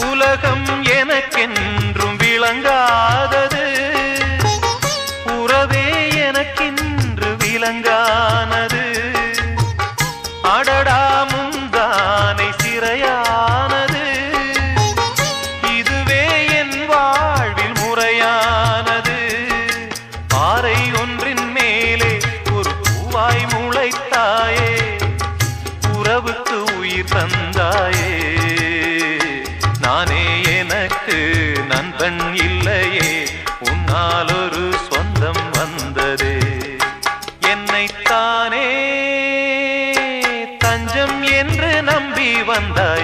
உலகம் எனக்கென்றும் விளங்காதது, உறவே எனக்கென்று விளங்கானது. அடடா முந்தானை சிறையானது, இதுவே என் வாழ்வில் முறையானது. பாறை ஒன்றின் மேலே ஒரு பூவாய் முளைத்தாயே, உறவுக்கு உயிர் தந்தாயே. நானே எனக்கு நண்பன் இல்லையே, உன்னால் ஒரு சொந்தம் வந்ததே. என்னைத்தானே தஞ்சம் என்று நம்பி வந்தாய்.